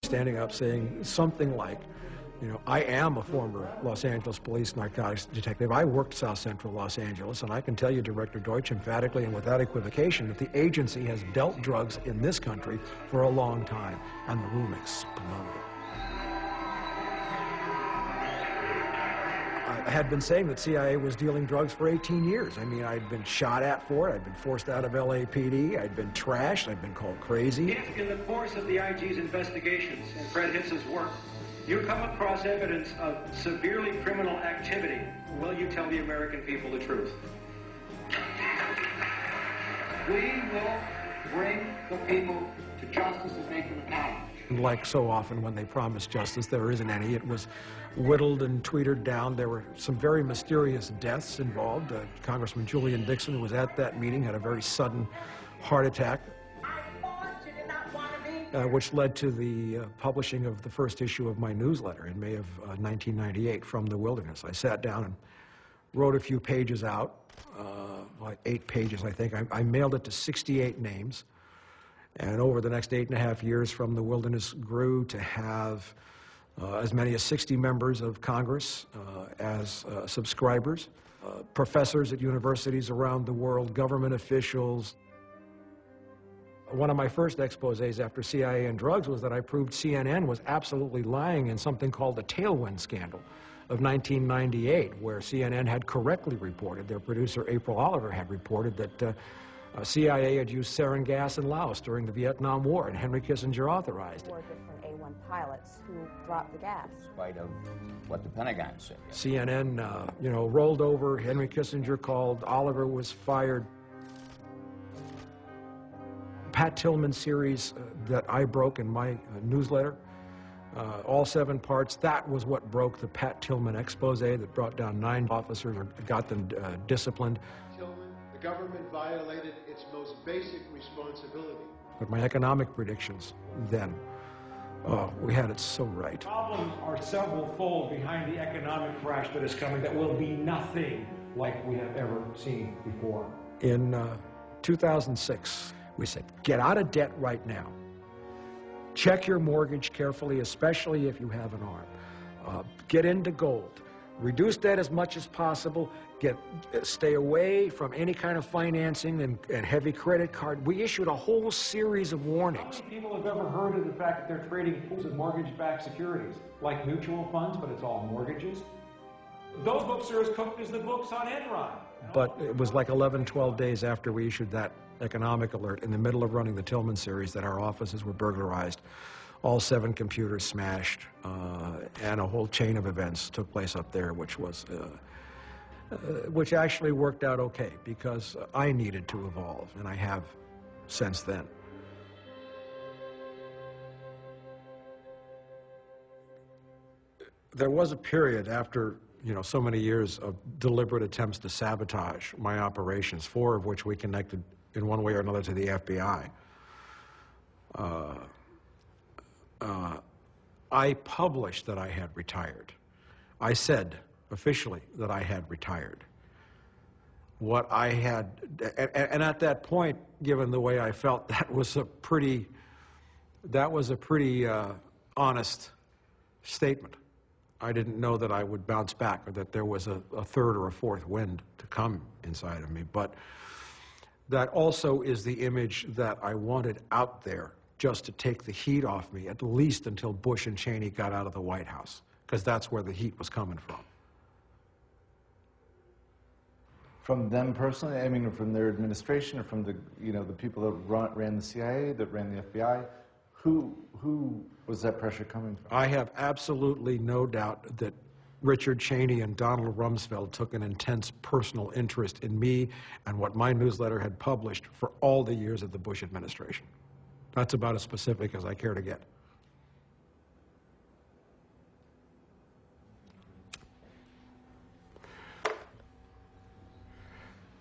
standing up saying something like, you know, I am a former Los Angeles police narcotics detective. I worked South Central Los Angeles, and I can tell you, Director Deutsch, emphatically and without equivocation, that the agency has dealt drugs in this country for a long time. And the room exploded. I had been saying that CIA was dealing drugs for 18 years. I mean, I'd been shot at for it. I'd been forced out of LAPD. I'd been trashed. I'd been called crazy. If in the course of the IG's investigations and Fred Hitz's work, you come across evidence of severely criminal activity, will you tell the American people the truth? We will bring the people to justice and make them accountable. Like so often when they promise justice, there isn't any. It was whittled and tweeted down. There were some very mysterious deaths involved. Congressman Julian Dixon, who was at that meeting, had a very sudden heart attack, which led to the publishing of the first issue of my newsletter in May of 1998, From the Wilderness. I sat down and wrote a few pages out, like 8 pages, I think. I mailed it to 68 names. And over the next 8.5 years, From the Wilderness grew to have as many as 60 members of Congress as subscribers, professors at universities around the world, government officials. One of my first exposés after CIA and drugs was that I proved CNN was absolutely lying in something called the Tailwind Scandal of 1998, where CNN had correctly reported, their producer April Oliver had reported that CIA had used sarin gas in Laos during the Vietnam War, and Henry Kissinger authorized it. 4 different A-1 pilots who dropped the gas. In spite of what the Pentagon said. CNN, you know, rolled over. Henry Kissinger called. Oliver was fired. Pat Tillman series that I broke in my newsletter, all 7 parts, that was what broke the Pat Tillman expose that brought down 9 officers or got them disciplined. The government violated its most basic responsibility. But my economic predictions then, oh, we had it so right. Problems are several-fold behind the economic crash that is coming that will be nothing like we have ever seen before. In 2006, we said, get out of debt right now. Check your mortgage carefully, especially if you have an arm. Get into gold. Reduce debt as much as possible. Stay away from any kind of financing and heavy credit card. We issued a whole series of warnings. How many people have ever heard of the fact that they're trading pools of mortgage-backed securities, like mutual funds, but it's all mortgages? Those books are as cooked as the books on Enron. But it was like 11, 12 days after we issued that economic alert, in the middle of running the Tillman series, that our offices were burglarized. All 7 computers smashed, and a whole chain of events took place up there, which actually worked out okay, because I needed to evolve, and I have since then. There was a period after, you know, so many years of deliberate attempts to sabotage my operations, 4 of which we connected in one way or another to the FBI. I published that I had retired. I said officially that I had retired. What I had, and at that point, given the way I felt, that was a pretty honest statement. I didn't know that I would bounce back, or that there was a 3rd or a 4th wind to come inside of me. But that also is the image that I wanted out there, just to take the heat off me, at least until Bush and Cheney got out of the White House, because that's where the heat was coming from. From them personally, I mean, from their administration, or from the, you know, the people that ran the CIA, that ran the FBI, who was that pressure coming from? I have absolutely no doubt that Richard Cheney and Donald Rumsfeld took an intense personal interest in me and what my newsletter had published for all the years of the Bush administration. That's about as specific as I care to get.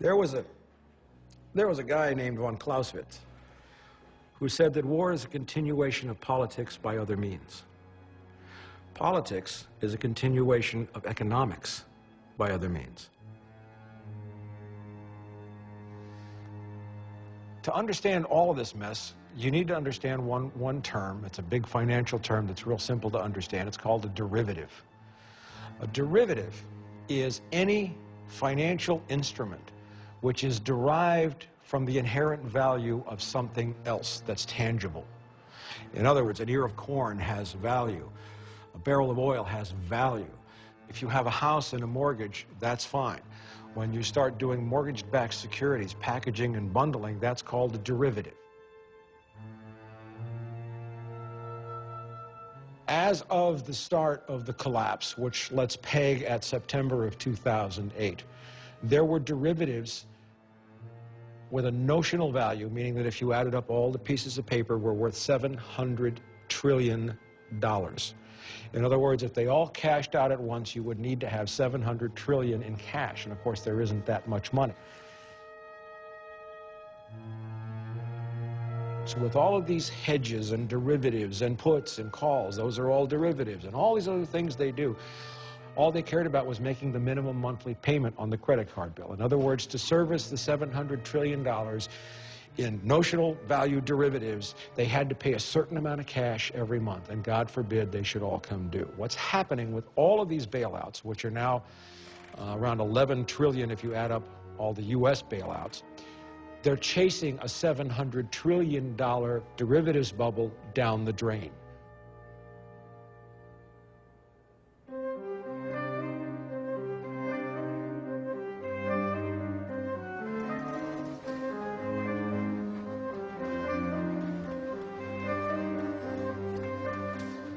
There was a guy named von Clausewitz who said that war is a continuation of politics by other means. Politics is a continuation of economics by other means. To understand all of this mess, you need to understand one term. It's a big financial term that's real simple to understand. It's called a derivative. A derivative is any financial instrument which is derived from the inherent value of something else that's tangible. In other words, an ear of corn has value. A barrel of oil has value. If you have a house and a mortgage, that's fine. When you start doing mortgage-backed securities, packaging and bundling, that's called a derivative. As of the start of the collapse, which let's peg at September of 2008, there were derivatives with a notional value, meaning that if you added up all the pieces of paper, were worth $700 trillion. In other words, if they all cashed out at once, you would need to have $700 trillion in cash, and of course there isn't that much money. So with all of these hedges and derivatives and puts and calls, those are all derivatives, and all these other things they do, all they cared about was making the minimum monthly payment on the credit card bill. In other words, to service the $700 trillion in notional value derivatives, they had to pay a certain amount of cash every month, and God forbid they should all come due. What's happening with all of these bailouts, which are now around 11 trillion if you add up all the U.S. bailouts, they're chasing a $700 trillion derivatives bubble down the drain.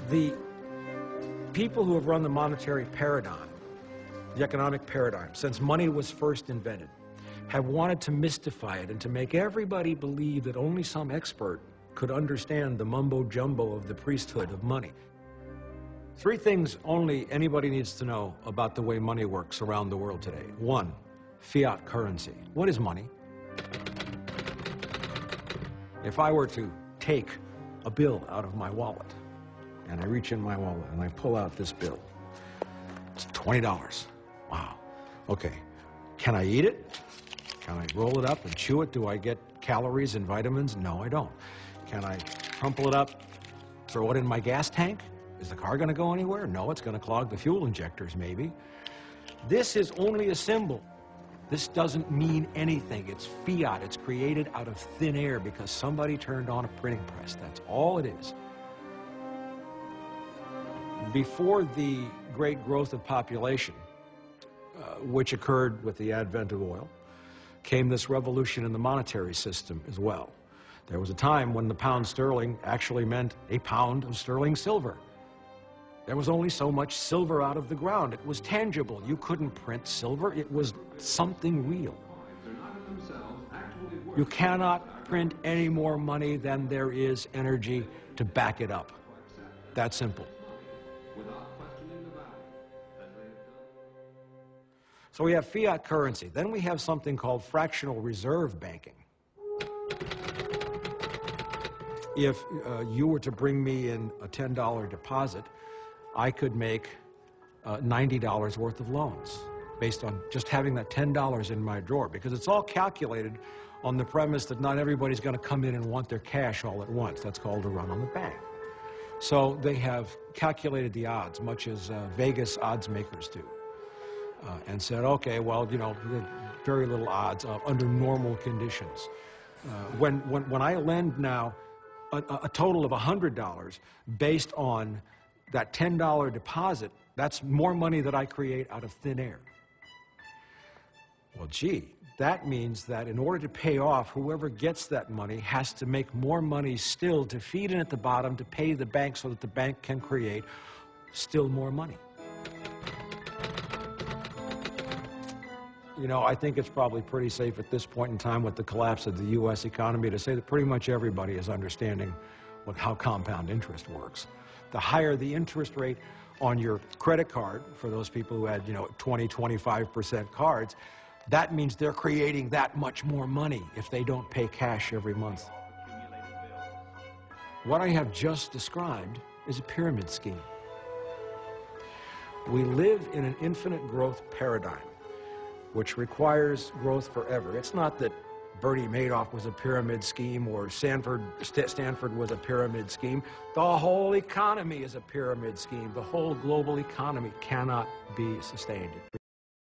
The people who have run the monetary paradigm, the economic paradigm, since money was first invented, have wanted to mystify it and to make everybody believe that only some expert could understand the mumbo-jumbo of the priesthood of money. Three things only anybody needs to know about the way money works around the world today. One, fiat currency. What is money? If I were to take a bill out of my wallet, and I reach in my wallet and I pull out this bill, it's $20. Wow. Okay. Can I eat it? Can I roll it up and chew it? Do I get calories and vitamins? No, I don't. Can I crumple it up, throw it in my gas tank? Is the car going to go anywhere? No, it's going to clog the fuel injectors, maybe. This is only a symbol. This doesn't mean anything. It's fiat. It's created out of thin air because somebody turned on a printing press. That's all it is. Before the great growth of population, which occurred with the advent of oil, came this revolution in the monetary system as well. There was a time when the pound sterling actually meant a pound of sterling silver. There was only so much silver out of the ground. It was tangible. You couldn't print silver. It was something real. You cannot print any more money than there is energy to back it up. That simple. So we have fiat currency. Then we have something called fractional reserve banking. If you were to bring me in a $10 deposit, I could make $90 worth of loans based on just having that $10 in my drawer, because it's all calculated on the premise that not everybody's going to come in and want their cash all at once. That's called a run on the bank. So they have calculated the odds, much as Vegas odds makers do. And said, okay, well, you know, very little odds under normal conditions. When I lend now a total of $100 based on that $10 deposit, that's more money that I create out of thin air. Well, gee, that means that in order to pay off, whoever gets that money has to make more money still to feed in at the bottom to pay the bank so that the bank can create still more money. You know, I think it's probably pretty safe at this point in time with the collapse of the U.S. economy to say that pretty much everybody is understanding how compound interest works. The higher the interest rate on your credit card, for those people who had, 20, 25% cards, that means they're creating that much more money if they don't pay cash every month. What I have just described is a pyramid scheme. We live in an infinite growth paradigm, which requires growth forever. It's not that Bernie Madoff was a pyramid scheme or Stanford was a pyramid scheme. The whole economy is a pyramid scheme. The whole global economy cannot be sustained.